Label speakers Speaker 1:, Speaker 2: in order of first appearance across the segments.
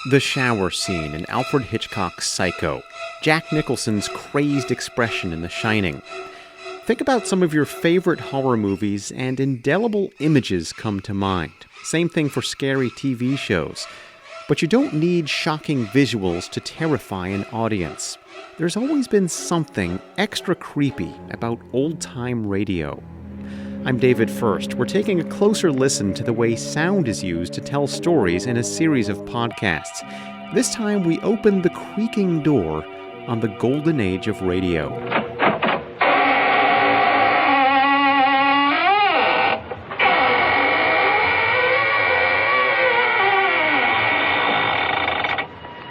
Speaker 1: The shower scene in Alfred Hitchcock's Psycho. Jack Nicholson's crazed expression in The Shining. Think about some of your favorite horror movies and indelible images come to mind. Same thing for scary TV shows. But you don't need shocking visuals to terrify an audience. There's always been something extra creepy about old-time radio. I'm David First. We're taking a closer listen to the way sound is used to tell stories in a series of podcasts. This time we open the creaking door on the golden age of radio.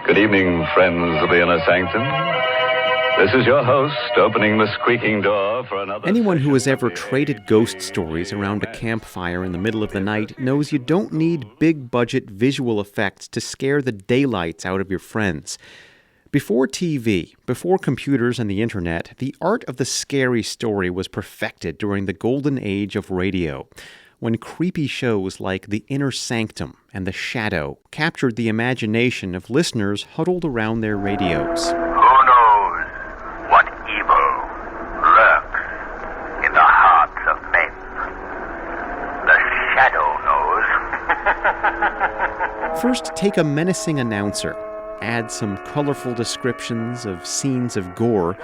Speaker 2: Good evening, friends of the Inner Sanctum. This is your host, opening the squeaking door for another...
Speaker 1: Anyone who has ever traded ghost stories around a campfire in the middle of the night knows you don't need big-budget visual effects to scare the daylights out of your friends. Before TV, before computers and the internet, the art of the scary story was perfected during the golden age of radio, when creepy shows like The Inner Sanctum and The Shadow captured the imagination of listeners huddled around their radios. First, take a menacing announcer, add some colorful descriptions of scenes of gore,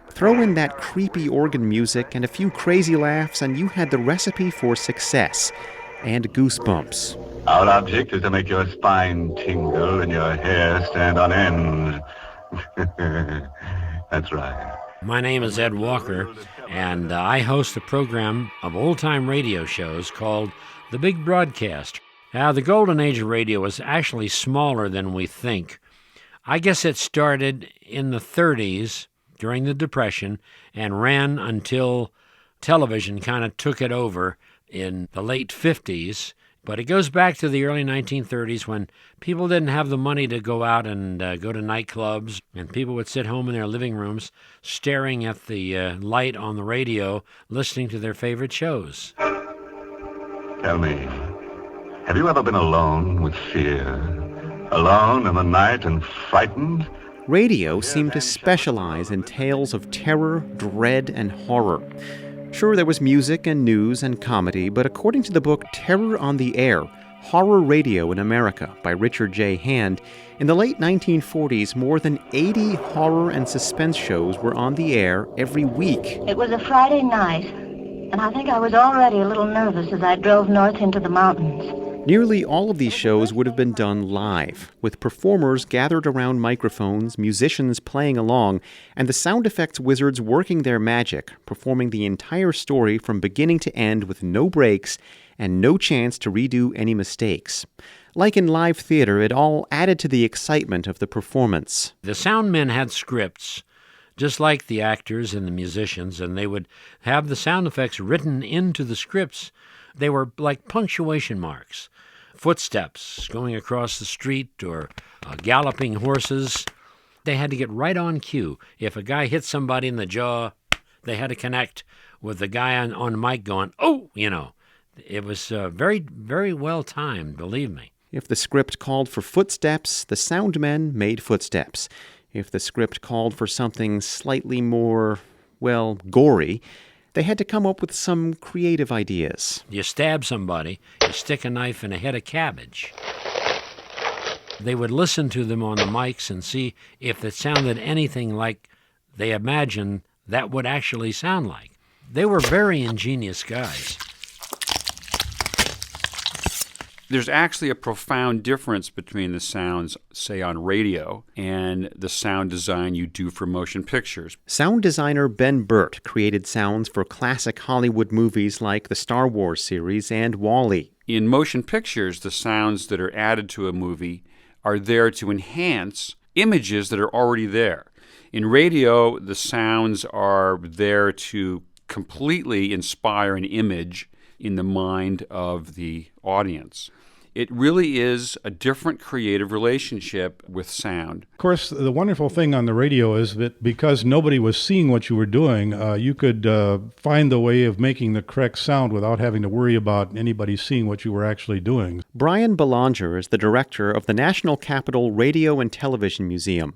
Speaker 1: throw in that creepy organ music and a few crazy laughs, and you had the recipe for success and goosebumps.
Speaker 2: Our object is to make your spine tingle and your hair stand on end. That's right.
Speaker 3: My name is Ed Walker, and I host a program of old-time radio shows called The Big Broadcast. Now, the golden age of radio was actually smaller than we think. I guess it started in the 30s during the Depression and ran until television kind of took it over in the late 50s. But it goes back to the early 1930s when people didn't have the money to go out and go to nightclubs, and people would sit home in their living rooms staring at the light on the radio, listening to their favorite shows.
Speaker 2: Tell me, have you ever been alone with fear? Alone in the night and frightened?
Speaker 1: Radio seemed to specialize in tales of terror, dread, and horror. Sure, there was music and news and comedy, but according to the book Terror on the Air, Horror Radio in America by Richard J. Hand, in the late 1940s, more than 80 horror and suspense shows were on the air every week.
Speaker 4: It was a Friday night, and I think I was already a little nervous as I drove north into the mountains.
Speaker 1: Nearly all of these shows would have been done live, with performers gathered around microphones, musicians playing along, and the sound effects wizards working their magic, performing the entire story from beginning to end with no breaks and no chance to redo any mistakes. Like in live theater, it all added to the excitement of the performance.
Speaker 3: The sound men had scripts, just like the actors and the musicians, and they would have the sound effects written into the scripts. They were like punctuation marks. Footsteps going across the street or galloping horses. They had to get right on cue. If a guy hit somebody in the jaw, they had to connect with the guy on the mic going, oh, you know. It was very, very well timed, believe me.
Speaker 1: If the script called for footsteps, the sound men made footsteps. If the script called for something slightly more, well, gory, they had to come up with some creative ideas.
Speaker 3: You stab somebody, you stick a knife in a head of cabbage. They would listen to them on the mics and see if it sounded anything like they imagined that would actually sound like. They were very ingenious guys.
Speaker 5: There's actually a profound difference between the sounds, say, on radio and the sound design you do for motion pictures.
Speaker 1: Sound designer Ben Burt created sounds for classic Hollywood movies like the Star Wars series and WALL-E.
Speaker 5: In motion pictures, the sounds that are added to a movie are there to enhance images that are already there. In radio, the sounds are there to completely inspire an image in the mind of the audience. It really is a different creative relationship with sound.
Speaker 6: Of course, the wonderful thing on the radio is that because nobody was seeing what you were doing, you could find the way of making the correct sound without having to worry about anybody seeing what you were actually doing.
Speaker 1: Brian Belanger is the director of the National Capitol Radio and Television Museum.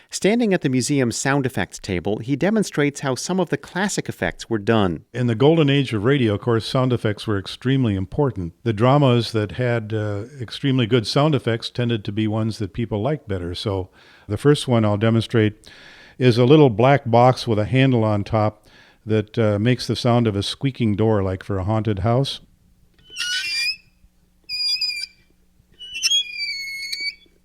Speaker 1: Standing at the museum's sound effects table, he demonstrates how some of the classic effects were done.
Speaker 6: In the golden age of radio, of course, sound effects were extremely important. The dramas that had extremely good sound effects tended to be ones that people liked better. So the first one I'll demonstrate is a little black box with a handle on top that makes the sound of a squeaking door, like for a haunted house.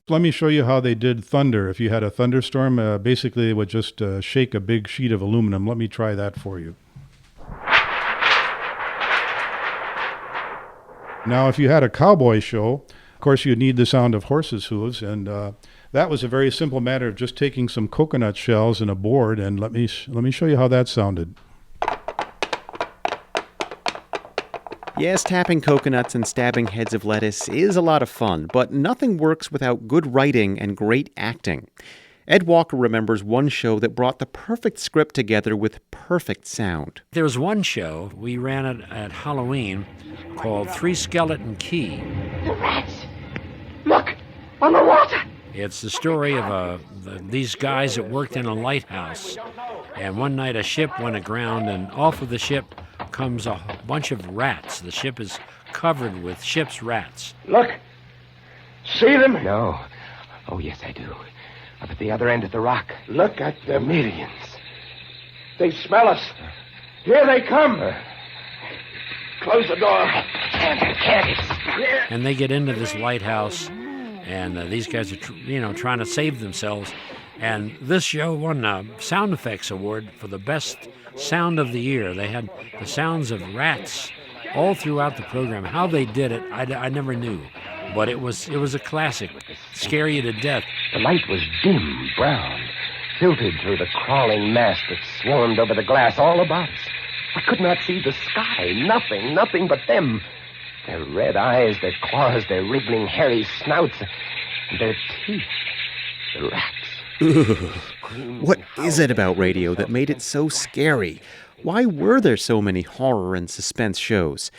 Speaker 6: Let me show you how they did thunder. If you had a thunderstorm, basically they would just shake a big sheet of aluminum. Let me try that for you. Now, if you had a cowboy show, of course you'd need the sound of horses' hooves, and that was a very simple matter of just taking some coconut shells and a board, and let me show you how that sounded.
Speaker 1: Yes, tapping coconuts and stabbing heads of lettuce is a lot of fun, but nothing works without good writing and great acting. Ed Walker remembers one show that brought the perfect script together with perfect sound.
Speaker 3: There was one show, we ran it at Halloween, called Three Skeleton Key.
Speaker 7: The rats! Look! On the water!
Speaker 3: It's the story of these guys that worked in a lighthouse, and one night a ship went aground, and off of the ship comes a bunch of rats. The ship is covered with ship's rats.
Speaker 7: Look! See them? No. Oh, yes, I do. Up at the other end of the rock. Look at them. Millions. They smell us. Here they come. Close the door. Can't.
Speaker 3: And they get into this lighthouse, and these guys are, trying to save themselves. And this show won a Sound Effects Award for the best sound of the year. They had the sounds of rats all throughout the program. How they did it, I never knew. But it was a classic. Scare you to death.
Speaker 7: The light was dim brown, filtered through the crawling mass that swarmed over the glass all about us. I could not see the sky. Nothing but them. Their red eyes, their claws, their wriggling, hairy snouts, and their teeth. The rats.
Speaker 1: What is it about radio that made it so scary? Why were there so many horror and suspense shows?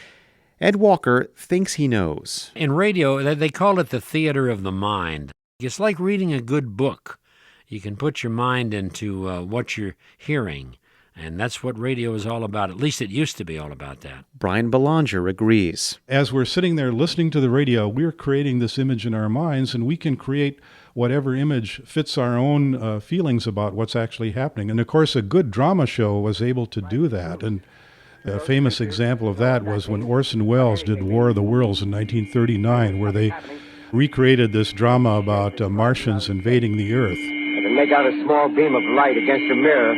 Speaker 1: Ed Walker thinks he knows.
Speaker 3: In radio, they call it the theater of the mind. It's like reading a good book. You can put your mind into what you're hearing, and that's what radio is all about. At least it used to be all about that.
Speaker 1: Brian Belanger agrees.
Speaker 6: As we're sitting there listening to the radio, we're creating this image in our minds, and we can create whatever image fits our own feelings about what's actually happening. And of course, a good drama show was able to do that. And a famous example of that was when Orson Welles did War of the Worlds in 1939, where they recreated this drama about Martians invading the Earth.
Speaker 7: I can make out a small beam of light against a mirror.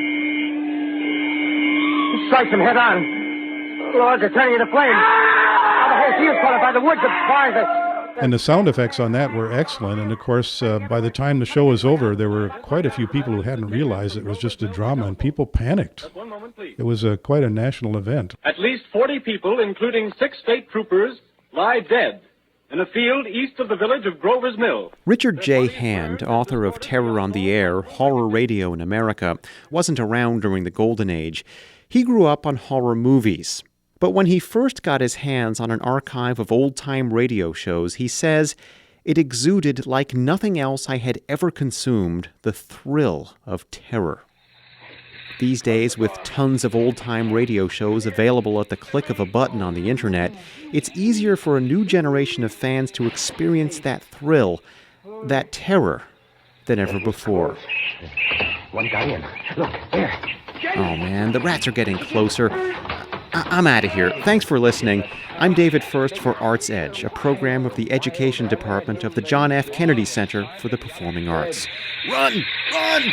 Speaker 7: It strikes them head on. Lords are turning into flames. Now the whole field's caught up by the woods, the barns.
Speaker 6: And the sound effects on that were excellent. And of course, by the time the show was over, there were quite a few people who hadn't realized it was just a drama, and people panicked. It was quite a national event.
Speaker 8: At least 40 people, including 6 state troopers, lie dead in a field east of the village of Grover's Mill.
Speaker 1: Richard J. Hand, author of Terror on the Air, Horror Radio in America, wasn't around during the Golden Age. He grew up on horror movies. But when he first got his hands on an archive of old-time radio shows, he says, it exuded like nothing else I had ever consumed, the thrill of terror. These days, with tons of old-time radio shows available at the click of a button on the internet, it's easier for a new generation of fans to experience that thrill, that terror, than ever before.
Speaker 7: One guy in. Look, there.
Speaker 1: Oh man, the rats are getting closer. I'm out of here. Thanks for listening. I'm David First for Arts Edge, a program of the Education Department of the John F. Kennedy Center for the Performing Arts. Run! Run!